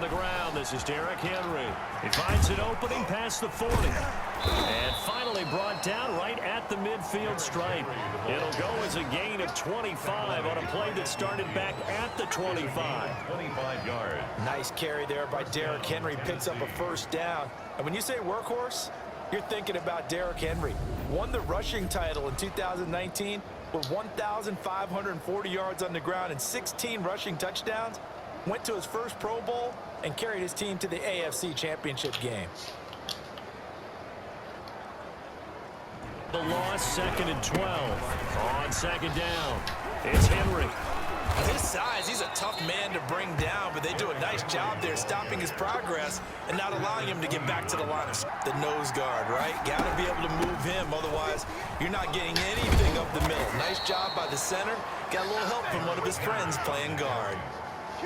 the ground. This is Derrick Henry. He finds an opening past the 40. And finally brought down right at the midfield stripe. It'll go as a gain of 25 on a play that started back at the 25. 25 yards. Nice carry there by Derrick Henry. Picks up a first down. And when you say workhorse, you're thinking about Derrick Henry. Won the rushing title in 2019 with 1,540 yards on the ground and 16 rushing touchdowns. Went to his first Pro Bowl and carried his team to the AFC Championship game. The loss, 2nd and 12. On 2nd down, it's Henry. At his size, he's a tough man to bring down, but they do a nice job there stopping his progress and not allowing him to get back to the line of the nose guard, right? Got to be able to move him, otherwise you're not getting anything up the middle. Nice job by the center. Got a little help from one of his friends playing guard.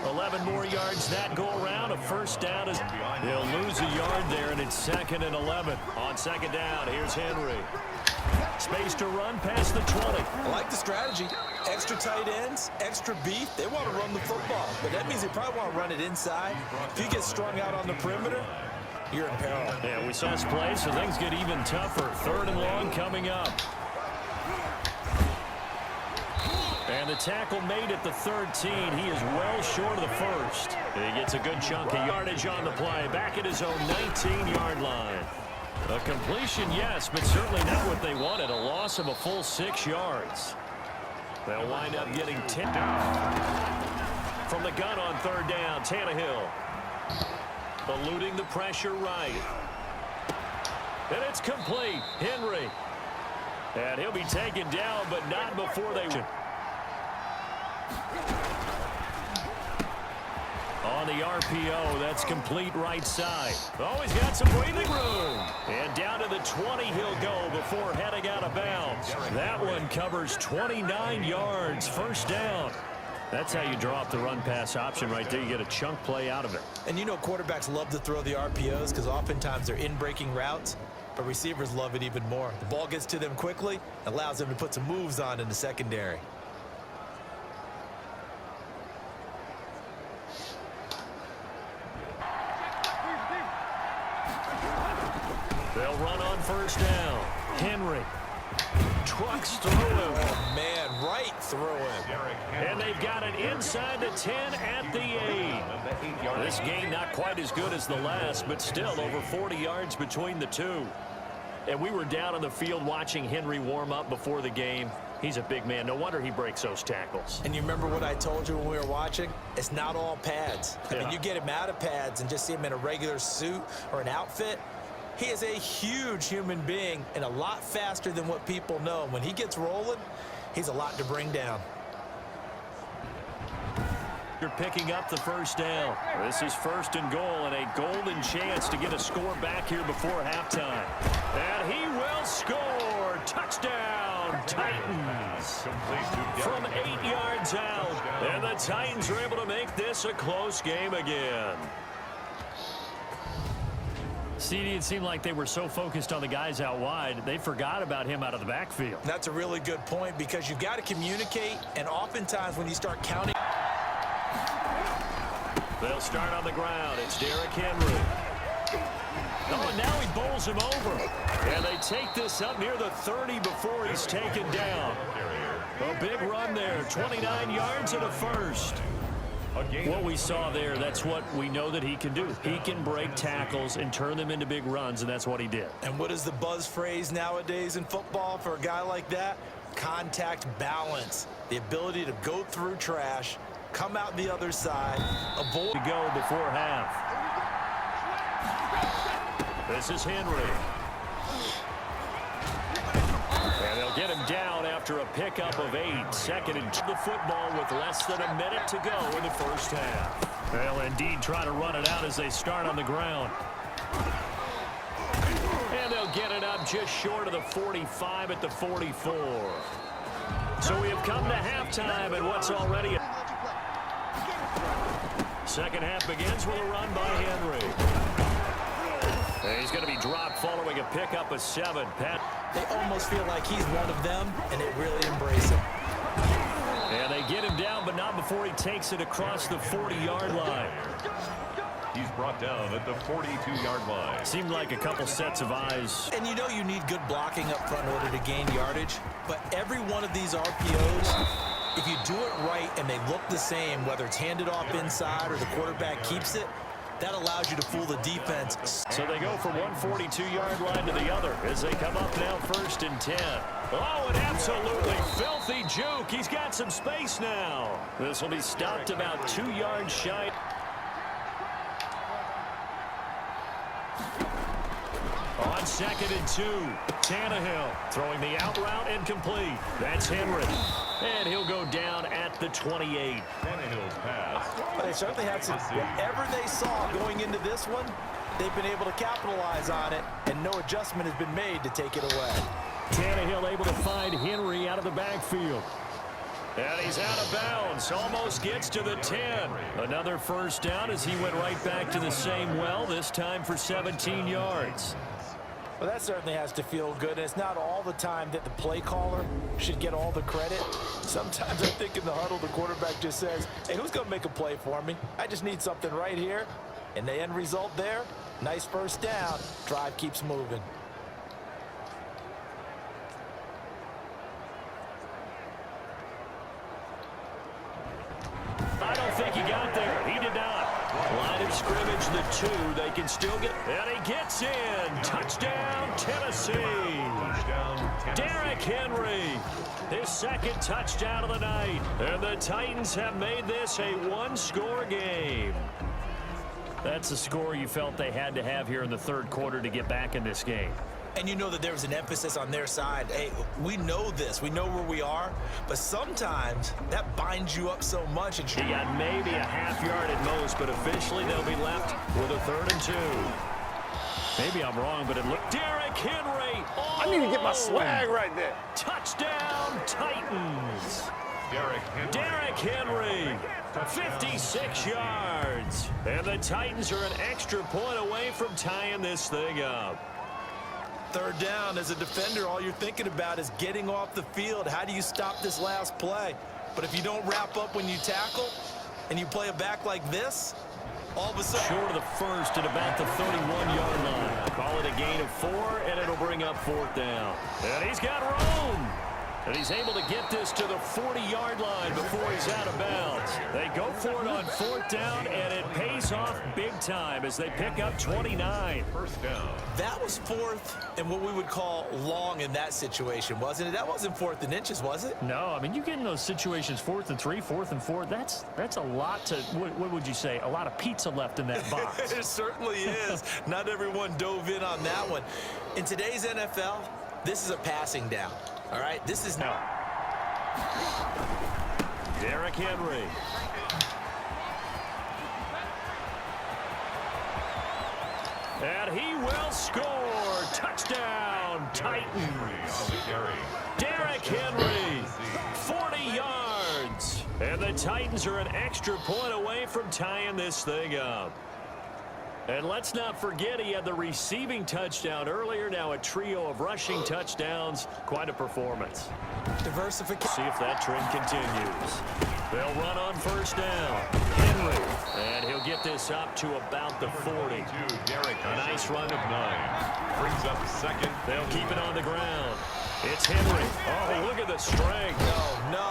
11 more yards that go around. A first down. They'll lose a yard there, and it's 2nd and 11. On 2nd down, here's Henry. Space to run past the 20. I like the strategy. Extra tight ends, extra beef. They want to run the football, but that means they probably want to run it inside. If you get strung out on the perimeter, you're in peril. Yeah, we saw this play, so things get even tougher. 3rd and long coming up. And the tackle made at the 13. He is well short of the first. And he gets a good chunk of yardage on the play. Back at his own 19-yard line. A completion, yes, but certainly not what they wanted. A loss of a full 6 yards. They'll wind up getting 10 from the gun on 3rd down. Tannehill eluding the pressure right. And it's complete. Henry. And he'll be taken down, but not before they... On the RPO, that's complete right side. Oh, he's got some breathing room. And down to the 20 he'll go before heading out of bounds. That one covers 29 yards. First down. That's how you draw up the run-pass option right there. You get a chunk play out of it. And you know quarterbacks love to throw the RPOs because oftentimes they're in-breaking routes, but receivers love it even more. The ball gets to them quickly, allows them to put some moves on in the secondary. They'll run on first down. Henry trucks through him. Oh, man, right through him. And they've got it inside the 10 at the 8. This game not quite as good as the last, but still over 40 yards between the two. And we were down on the field watching Henry warm up before the game. He's a big man. No wonder he breaks those tackles. And you remember what I told you when we were watching? It's not all pads. I mean, you get him out of pads and just see him in a regular suit or an outfit. He is a huge human being and a lot faster than what people know. When he gets rolling, he's a lot to bring down. You're picking up the first down. This is 1st and goal and a golden chance to get a score back here before halftime. And he will score. Touchdown, Titans. From 8 yards out. And the Titans are able to make this a close game again. CD, it seemed like they were so focused on the guys out wide, they forgot about him out of the backfield. That's a really good point because you've got to communicate, and oftentimes when you start counting. They'll start on the ground. It's Derrick Henry. Oh, and now he bowls him over. And they take this up near the 30 before he's taken down. A big run there, 29 yards and a first. What we saw there, that's what we know that he can do. He can break tackles and turn them into big runs, and that's what he did. And what is the buzz phrase nowadays in football for a guy like that? Contact balance. The ability to go through trash, come out the other side, avoid to go before half. This is Henry. And they'll get him down after a pickup of 8. 2nd and the football with less than a minute to go in the first half. They'll indeed try to run it out as they start on the ground. And they'll get it up just short of the 45 at the 44. So we have come to halftime and what's already a second half begins with a run by Henry. And he's going to be dropped following a pickup of 7. They almost feel like he's one of them, and they really embrace him. And they get him down, but not before he takes it across the 40-yard line. He's brought down at the 42-yard line. Seemed like a couple sets of eyes. And you know you need good blocking up front in order to gain yardage. But every one of these RPOs, if you do it right and they look the same, whether it's handed off inside or the quarterback keeps it, that allows you to fool the defense. So they go from one 42-yard line to the other as they come up now 1st and 10. Oh, an absolutely filthy juke. He's got some space now. This will be stopped about 2 yards shy. On 2nd and 2, Tannehill throwing the out route incomplete. That's Henry. And he'll go down at the 28. Tannehill's pass. But they certainly had some, whatever they saw going into this one, they've been able to capitalize on it, and no adjustment has been made to take it away. Tannehill able to find Henry out of the backfield. And he's out of bounds. Almost gets to the 10. Another first down as he went right back to the same well, this time for 17 yards. Well, that certainly has to feel good. And it's not all the time that the play caller should get all the credit. Sometimes I think in the huddle, the quarterback just says, hey, who's going to make a play for me? I just need something right here. And the end result there, nice first down. Drive keeps moving. I don't think he got there. He did not. Line of scrimmage, the 2. They can still get... And he gets in. Touchdown, Tennessee. Derrick Henry. His 2nd touchdown of the night. And the Titans have made this a one-score game. That's the score you felt they had to have here in the 3rd quarter to get back in this game. And you know that there was an emphasis on their side. Hey, we know this. We know where we are. But sometimes that binds you up so much. He got maybe a half yard at most, but officially they'll be left with a 3rd and 2. Maybe I'm wrong, but it looked... Derrick Henry! Oh! I need to get my swag right there. Touchdown, Titans! Derrick Henry. 56 yards. And the Titans are an extra point away from tying this thing up. 3rd down, as a defender, all you're thinking about is getting off the field. How do you stop this last play? But if you don't wrap up when you tackle and you play it back like this, all of a sudden... Short of the 1st at about the 31-yard line. Call it a gain of 4, and it'll bring up 4th down. And he's got room. And he's able to get this to the 40-yard line before he's out of bounds. They go for it on 4th down, and it pays off big time as they pick up 29. First down. That was 4th and what we would call long in that situation, wasn't it? That wasn't 4th and inches, was it? No, I mean, you get in those situations, 4th and 3, 4th and 4, that's a lot to, what would you say, a lot of pizza left in that box. It certainly is. Not everyone dove in on that one. In today's NFL, this is a passing down. All right, this is now. Derrick Henry. And he will score. Touchdown, Titans. Derrick Henry, 40 yards. And the Titans are an extra point away from tying this thing up. And let's not forget he had the receiving touchdown earlier. Now a trio of rushing touchdowns. Quite a performance. Diversification. See if that trend continues. They'll run on 1st down. Henry. And he'll get this up to about the 40. Derrick, A nice run of 9. Brings up 2nd. They'll keep it on the ground. It's Henry. Oh, look at the strength. No.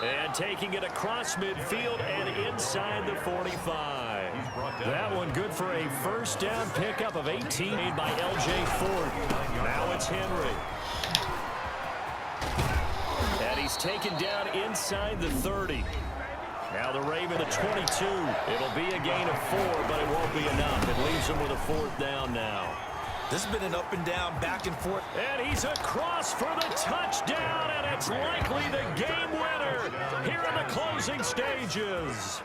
And taking it across midfield and inside the 45. That one good for a 1st down pickup of 18 made by L.J. Ford. Now it's Henry. And he's taken down inside the 30. Now the Raven, the 22. It'll be a gain of 4, but it won't be enough. It leaves him with a 4th down now. This has been an up and down, back and forth. And he's across for the touchdown, and it's likely the game winner here in the closing stages.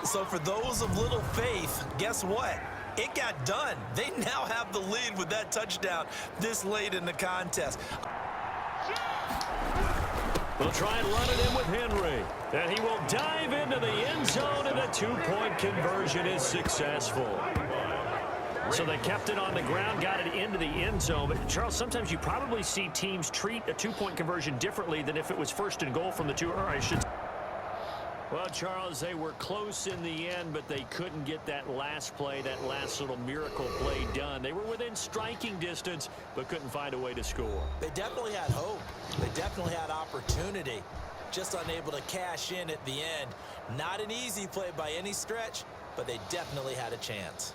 So for those of little faith, guess what? It got done. They now have the lead with that touchdown this late in the contest. They'll try and run it in with Henry. And he will dive into the end zone, and a 2-point conversion is successful. So they kept it on the ground, got it into the end zone. But, Charles, sometimes you probably see teams treat a 2-point conversion differently than if it was 1st and goal from the 2. Or I should. Well, Charles, they were close in the end, but they couldn't get that last play, that last little miracle play done. They were within striking distance, but couldn't find a way to score. They definitely had hope. They definitely had opportunity. Just unable to cash in at the end. Not an easy play by any stretch, but they definitely had a chance.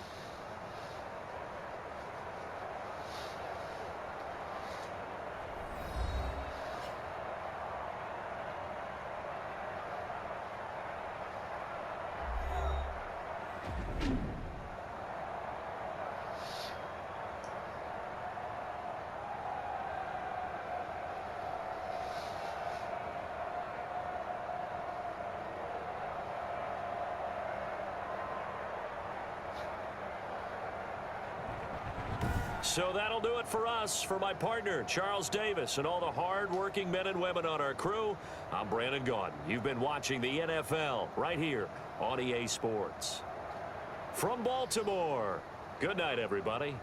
So that'll do it for us. For my partner, Charles Davis, and all the hard-working men and women on our crew, I'm Brandon Gaudin. You've been watching the NFL right here on EA Sports. From Baltimore, good night, everybody.